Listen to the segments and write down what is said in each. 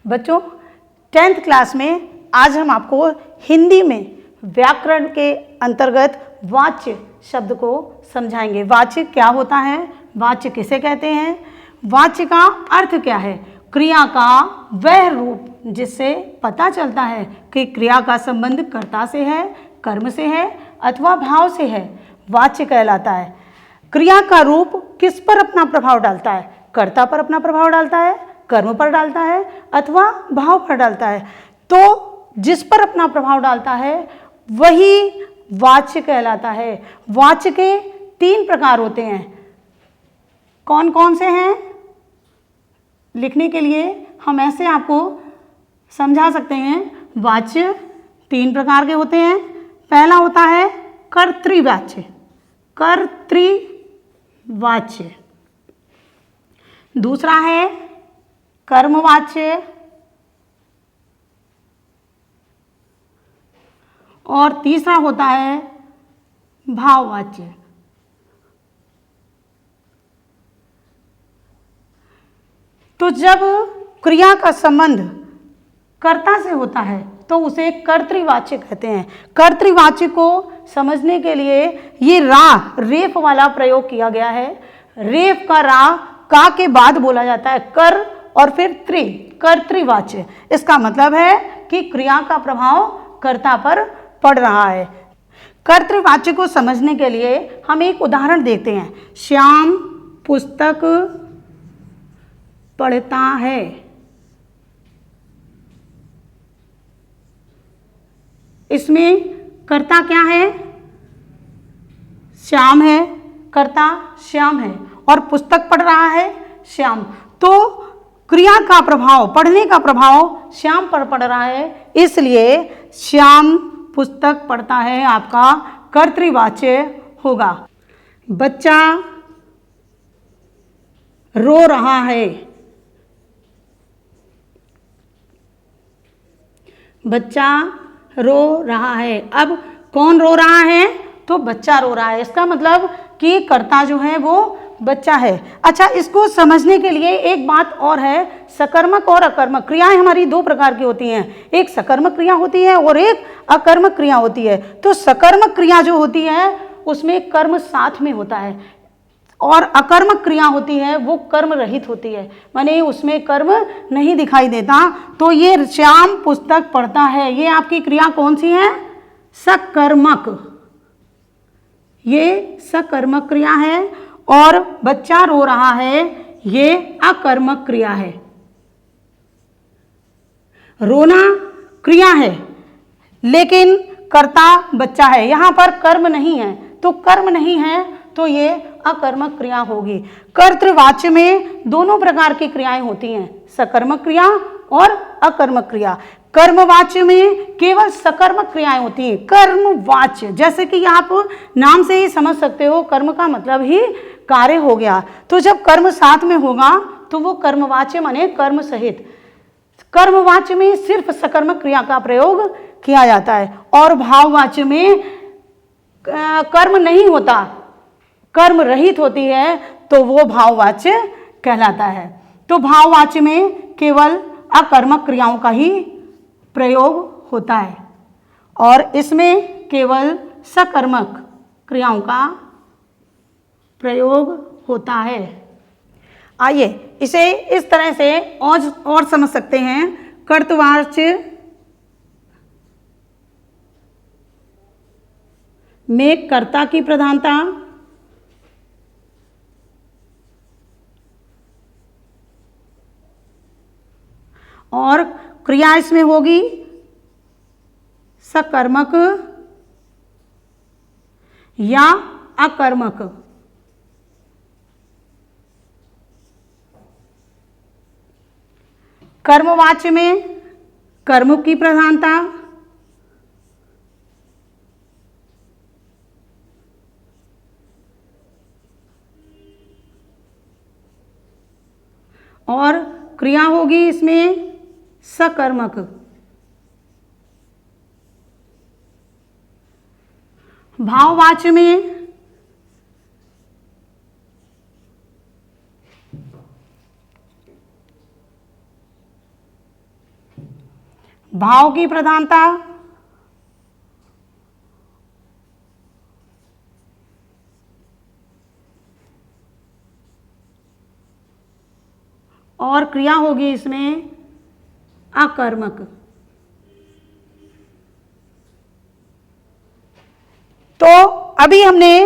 बच्चों 10th class में आज हम आपको हिंदी में व्याकरण के अंतर्गत वाच्य शब्द को समझाएंगे। वाच्य क्या होता है, वाच्य किसे कहते हैं, वाच्य का अर्थ क्या है, क्रिया का वह रूप जिससे पता चलता है कि क्रिया का संबंध कर्ता से है, कर्म से है अथवा भाव से है, वाच्य कहलाता है। क्रिया का रूप किस पर अपना प्रभाव डालता है, कर्ता पर अपना प्रभाव डालता है, कर्म पर डालता है अथवा भाव पर डालता है। तो जिस पर अपना प्रभाव डालता है वही वाच्य कहलाता है। वाच्य के 3 प्रकार होते हैं। कौन कौन से हैं? लिखने के लिए हम ऐसे आपको समझा सकते हैं। वाच्य 3 प्रकार के होते हैं। पहला होता है कर्तृवाच्य, कर्तृवाच्य। दूसरा है कर्मवाच्य और तीसरा होता है भाववाच्य। तो जब क्रिया का संबंध कर्ता से होता है तो उसे कर्तृवाच्य कहते हैं। कर्तृवाच्य को समझने के लिए ये रा रेफ वाला प्रयोग किया गया है। रेफ का रा का के बाद बोला जाता है, कर और फिर त्रि, कर्तृवाच्य। इसका मतलब है कि क्रिया का प्रभाव कर्ता पर पड़ रहा है। कर्तृवाच्य को समझने के लिए हम एक उदाहरण देते हैं। श्याम पुस्तक पढ़ता है। इसमें कर्ता क्या है? श्याम है, कर्ता श्याम है और पुस्तक पढ़ रहा है श्याम। तो क्रिया का प्रभाव, पढ़ने का प्रभाव श्याम पर पड़ रहा है, इसलिए श्याम पुस्तक पढ़ता है आपका कर्तृवाच्य होगा। बच्चा रो रहा है। बच्चा रो रहा है। अब कौन रो रहा है? तो बच्चा रो रहा है। इसका मतलब कि कर्ता जो है वो बच्चा है। अच्छा, इसको समझने के लिए एक बात और है, सकर्मक और अकर्मक क्रियाएं हमारी 2 प्रकार की होती हैं। एक सकर्मक क्रिया होती है और एक अकर्मक क्रिया होती है। तो सकर्मक क्रिया जो होती है उसमें कर्म साथ में होता है और अकर्मक क्रिया होती है वो कर्म रहित होती है, माने उसमें कर्म नहीं दिखाई देता। तो ये श्याम पुस्तक पढ़ता है, ये आपकी क्रिया कौन सी है? सकर्मक। ये सकर्मक क्रिया है। और बच्चा रो रहा है, ये अकर्मक क्रिया है। रोना क्रिया है लेकिन कर्ता बच्चा है, यहां पर कर्म नहीं है। तो कर्म नहीं है तो ये अकर्मक क्रिया होगी। कर्तृवाच्य में दोनों प्रकार की क्रियाएं होती हैं, सकर्मक क्रिया और अकर्मक क्रिया। कर्मवाच्य में केवल सकर्मक क्रियाएं होती हैं। कर्मवाच्य जैसे कि आप नाम से ही समझ सकते हो, कर्म का मतलब ही कार्य हो गया। तो जब कर्म साथ में होगा तो वो कर्मवाच्य माने कर्म सहित। कर्मवाच्य में सिर्फ सकर्मक क्रिया का प्रयोग किया जाता है और भाववाच्य में कर्म नहीं होता, कर्म रहित होती है, तो वो भाववाच्य कहलाता है। तो भाववाच्य में केवल अकर्मक क्रियाओं का ही प्रयोग होता है और इसमें केवल सकर्मक क्रियाओं का प्रयोग होता है। आइए इसे इस तरह से और समझ सकते हैं। कर्तृवाच्य में कर्ता की प्रधानता और क्रिया इसमें होगी सकर्मक या अकर्मक। कर्मवाच्य में कर्म की प्रधानता और क्रिया होगी इसमें सकर्मक। भाववाच्य में भाव की प्रधानता, और क्रिया होगी इसमें अकर्मक। तो अभी हमने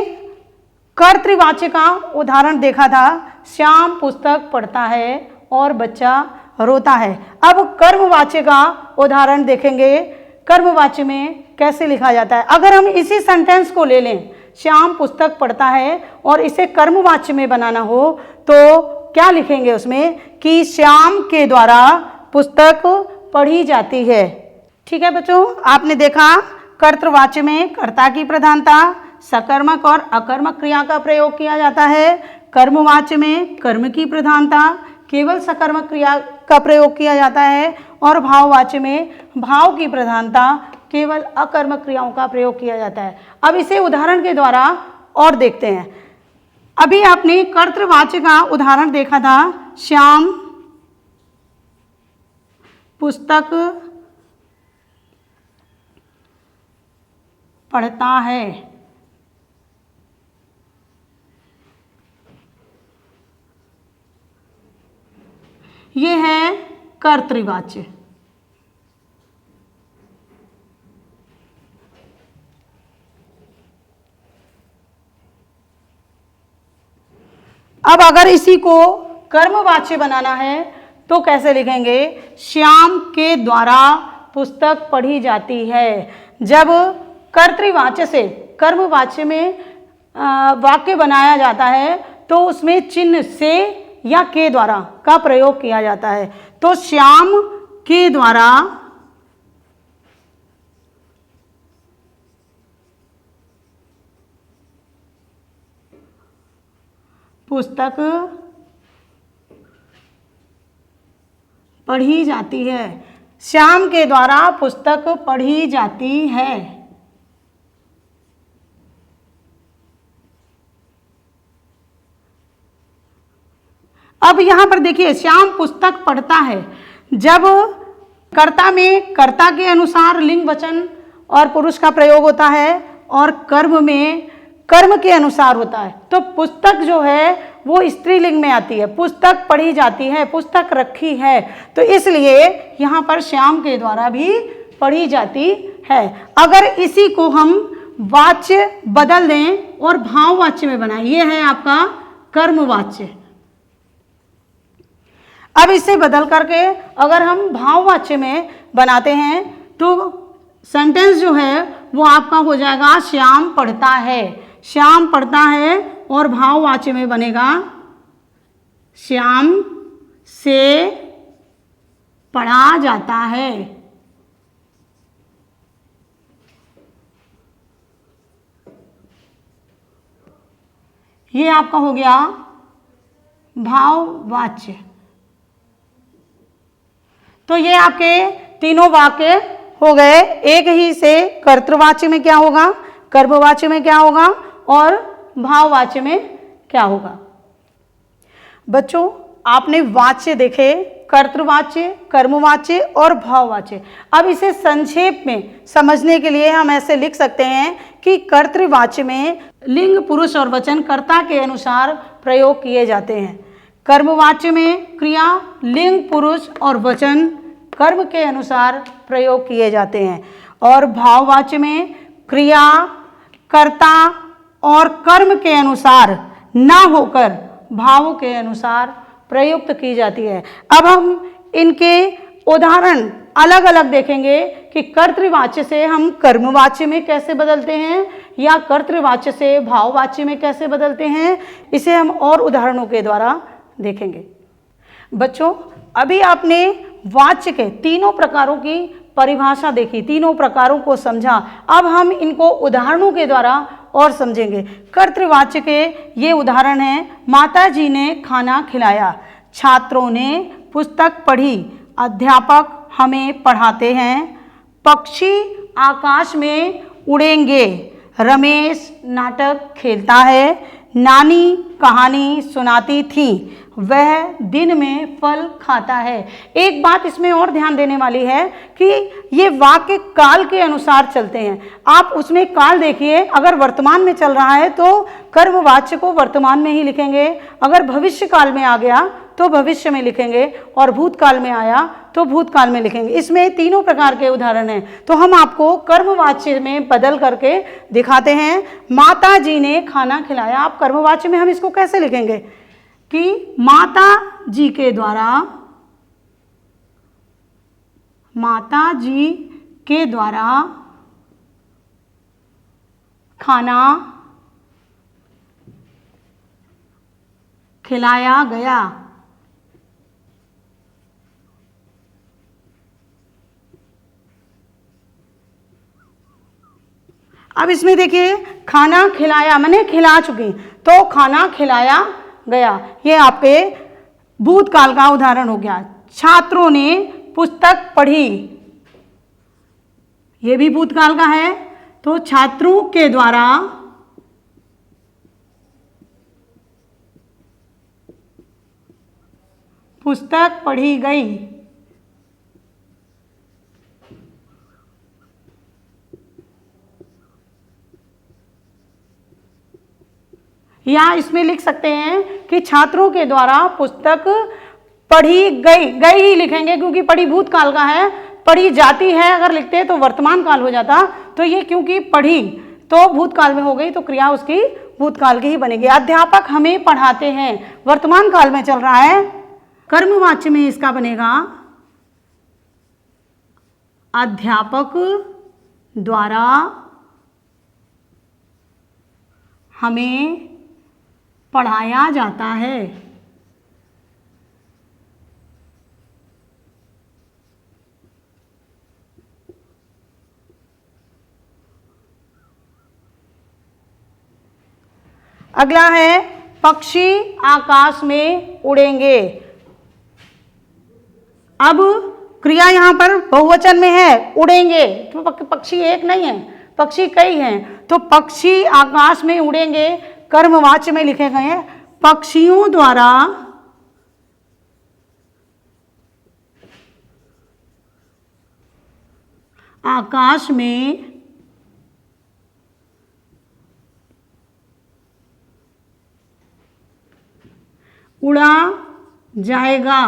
कर्तृवाच्य का उदाहरण देखा था, श्याम पुस्तक पढ़ता है और बच्चा रोता है। अब कर्मवाच्य का उदाहरण देखेंगे, कर्मवाच्य में कैसे लिखा जाता है। अगर हम इसी सेंटेंस को ले लें, श्याम पुस्तक पढ़ता है, और इसे कर्मवाच्य में बनाना हो तो क्या लिखेंगे उसमें कि श्याम के द्वारा पुस्तक पढ़ी जाती है। ठीक है बच्चों, आपने देखा कर्तृवाच्य में कर्ता की प्रधानता, सकर्मक और अकर्मक क्रिया का प्रयोग किया जाता है। कर्मवाच्य में कर्म की प्रधानता, केवल सकर्मक क्रिया का प्रयोग किया जाता है। और भाववाच्य में भाव की प्रधानता, केवल अकर्मक क्रियाओं का प्रयोग किया जाता है। अब इसे उदाहरण के द्वारा और देखते हैं। अभी आपने कर्तृवाच्य का उदाहरण देखा था, श्याम पुस्तक पढ़ता है। ये है कर्तृवाच्य। अब अगर इसी को कर्मवाच्य बनाना है तो कैसे लिखेंगे, श्याम के द्वारा पुस्तक पढ़ी जाती है। जब कर्तृवाच्य से कर्मवाच्य में वाक्य बनाया जाता है तो उसमें चिन्ह से या के द्वारा का प्रयोग किया जाता है। तो श्याम के द्वारा पुस्तक पढ़ी जाती है। श्याम के द्वारा पुस्तक पढ़ी जाती है। अब यहां पर देखिए, श्याम पुस्तक पढ़ता है। जब कर्ता में कर्ता के अनुसार लिंग वचन और पुरुष का प्रयोग होता है और कर्म में कर्म के अनुसार होता है, तो पुस्तक जो है वो स्त्रीलिंग में आती है। पुस्तक पढ़ी जाती है, पुस्तक रखी है, तो इसलिए यहाँ पर श्याम के द्वारा भी पढ़ी जाती है। अगर इसी को हम वाच्य बदल दें और भाववाच्य में बनाएं, ये है आपका कर्मवाच्य। अब इसे बदल करके अगर हम भाववाच्य में बनाते हैं तो सेंटेंस जो है वो आपका हो जाएगा, श्याम पढ़ता है। श्याम पढ़ता है और भाववाच्य में बनेगा, श्याम से पढ़ा जाता है। ये आपका हो गया भाववाच्य। तो ये आपके तीनों वाक्य हो गए। एक ही से कर्तृवाच्य में क्या होगा, कर्मवाच्य में क्या होगा और भाववाच्य में क्या होगा। बच्चों, आपने वाच्य देखे, कर्तृवाच्य, कर्मवाच्य और भाववाच्य। अब इसे संक्षेप में समझने के लिए हम ऐसे लिख सकते हैं कि कर्तृवाच्य में लिंग, पुरुष और वचन कर्ता के अनुसार प्रयोग किए जाते हैं। कर्मवाच्य में क्रिया, लिंग, पुरुष और वचन कर्म के अनुसार प्रयोग किए जाते हैं। और भाववाच्य में क्रिया, कर्ता और कर्म के अनुसार ना होकर भावों के अनुसार प्रयुक्त की जाती है। अब हम इनके उदाहरण अलग अलग देखेंगे कि कर्तृवाच्य से हम कर्मवाच्य में कैसे बदलते हैं या कर्तृवाच्य से भाववाच्य में कैसे बदलते हैं। इसे हम और उदाहरणों के द्वारा देखेंगे। बच्चों, अभी आपने वाच्य के तीनों प्रकारों की परिभाषा देखी, तीनों प्रकारों को समझा। अब हम इनको उदाहरणों के द्वारा और समझेंगे। कर्तृवाच्य के ये उदाहरण हैं, माता जी ने खाना खिलाया, छात्रों ने पुस्तक पढ़ी, अध्यापक हमें पढ़ाते हैं, पक्षी आकाश में उड़ेंगे, रमेश नाटक खेलता है, नानी कहानी सुनाती थी, वह दिन में फल खाता है। एक बात इसमें और ध्यान देने वाली है कि ये वाक्य काल के अनुसार चलते हैं। आप उसमें काल देखिए, अगर वर्तमान में चल रहा है तो कर्मवाच्य को वर्तमान में ही लिखेंगे, अगर भविष्य काल में आ गया तो भविष्य में लिखेंगे, और भूतकाल में आया तो भूतकाल में लिखेंगे। इसमें तीनों प्रकार के उदाहरण हैं। तो हम आपको कर्मवाच्य में बदल करके दिखाते हैं। माता जी ने खाना खिलाया। आप कर्मवाच्य में हम इसको कैसे लिखेंगे कि माता जी के द्वारा, माता जी के द्वारा खाना खिलाया गया। अब इसमें देखिए, खाना खिलाया माने खिला चुकी, तो खाना खिलाया गया, ये आपके भूतकाल का उदाहरण हो गया। छात्रों ने पुस्तक पढ़ी, ये भी भूतकाल का है, तो छात्रों के द्वारा पुस्तक पढ़ी गई। या इसमें लिख सकते हैं कि छात्रों के द्वारा पुस्तक पढ़ी गई। गई ही लिखेंगे क्योंकि पढ़ी भूतकाल का है, पढ़ी जाती है अगर लिखते तो वर्तमान काल हो जाता, तो ये क्योंकि पढ़ी तो भूतकाल में हो गई तो क्रिया उसकी भूतकाल की ही बनेगी। अध्यापक हमें पढ़ाते हैं, वर्तमान काल में चल रहा है, कर्मवाच्य में इसका बनेगा अध्यापक द्वारा हमें पढ़ाया जाता है। अगला है पक्षी आकाश में उड़ेंगे। अब क्रिया यहां पर बहुवचन में है, उड़ेंगे, तो पक्षी एक नहीं है, पक्षी कई हैं, तो पक्षी आकाश में उड़ेंगे कर्मवाच्य में लिखे गए हैं। पक्षियों द्वारा आकाश में उड़ा जाएगा।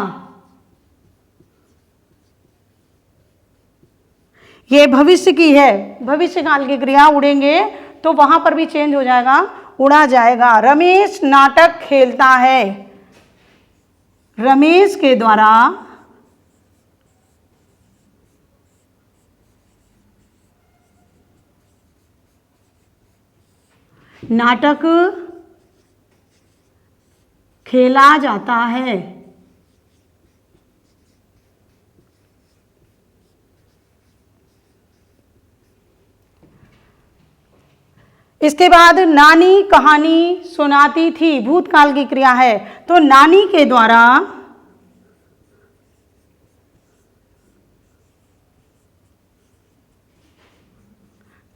ये भविष्य की है, भविष्य काल की क्रिया, उड़ेंगे तो वहां पर भी चेंज हो जाएगा, उड़ा जाएगा। रमेश नाटक खेलता है। रमेश के द्वारा नाटक खेला जाता है। इसके बाद नानी कहानी सुनाती थी, भूतकाल की क्रिया है, तो नानी के द्वारा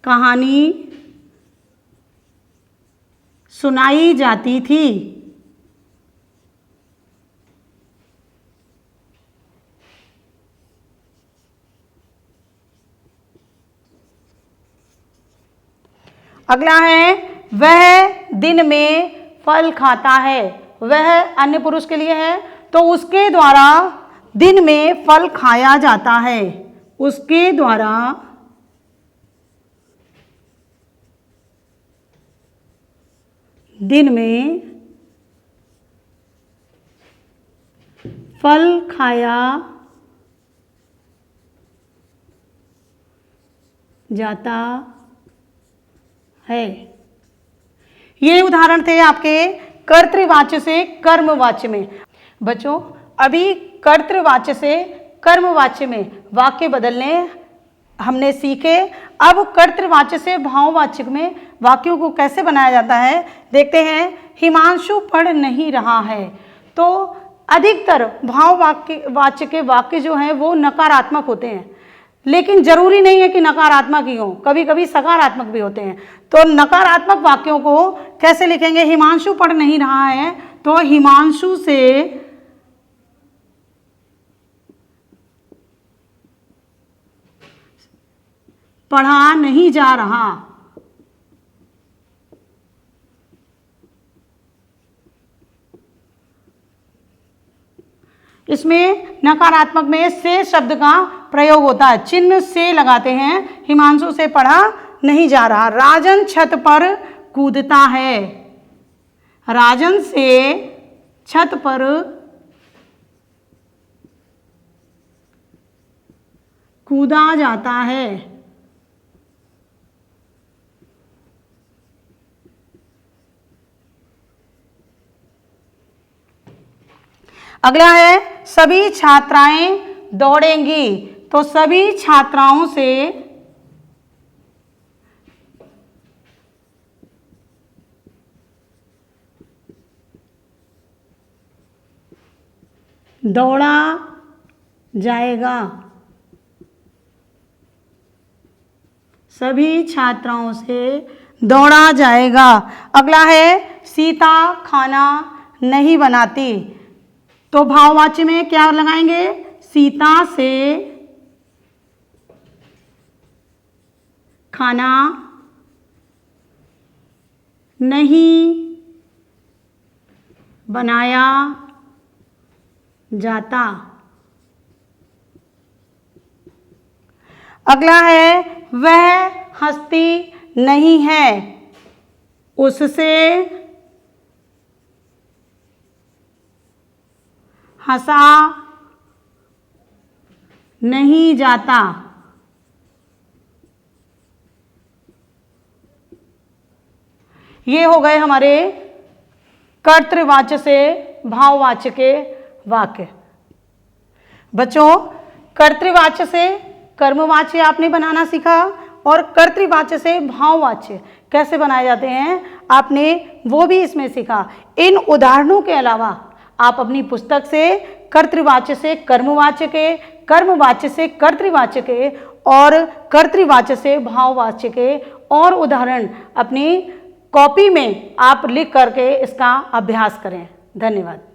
कहानी सुनाई जाती थी। अगला है वह दिन में फल खाता है। वह अन्य पुरुष के लिए है, तो उसके द्वारा दिन में फल खाया जाता है। उसके द्वारा दिन में फल खाया जाता है। ये उदाहरण थे आपके कर्तृवाच्य से कर्मवाच्य में। बच्चों, अभी कर्तृवाच्य से कर्मवाच्य में वाक्य बदलने हमने सीखे। अब कर्तृवाच्य से भाववाचक में वाक्यों को कैसे बनाया जाता है देखते हैं। हिमांशु पढ़ नहीं रहा है, तो अधिकतर भाववाच्य के वाक्य जो हैं वो नकारात्मक होते हैं, लेकिन जरूरी नहीं है कि नकारात्मक ही हो, कभी कभी सकारात्मक भी होते हैं। तो नकारात्मक वाक्यों को कैसे लिखेंगे? हिमांशु पढ़ नहीं रहा है, तो हिमांशु से पढ़ा नहीं जा रहा। इसमें नकारात्मक में से शब्द का प्रयोग होता है, चिन्ह से लगाते हैं। हिमांशु से पढ़ा नहीं जा रहा। राजन छत पर कूदता है। राजन से छत पर कूदा जाता है। अगला है सभी छात्राएं दौड़ेंगी। तो सभी छात्राओं से दौड़ा जाएगा। सभी छात्राओं से दौड़ा जाएगा। अगला है सीता खाना नहीं बनाती। तो भाववाच्य में क्या लगाएंगे? सीता से खाना नहीं बनाया जाता। अगला है वह हंसती नहीं है। उससे हंसा नहीं जाता। ये हो गए हमारे कर्तृवाच्य से भाववाच्य के वाक्य। बच्चों, कर्तृवाच्य से कर्मवाच्य आपने बनाना सीखा और कर्तृवाच्य से भाववाच्य कैसे बनाए जाते हैं आपने वो भी इसमें सीखा। इन उदाहरणों के अलावा आप अपनी पुस्तक से कर्तृवाच्य से कर्मवाच्य के, कर्मवाच्य से कर्तृवाच्य के और कर्तृवाच्य से भाववाच्य के और उदाहरण अपनी कॉपी में आप लिख करके इसका अभ्यास करें। धन्यवाद।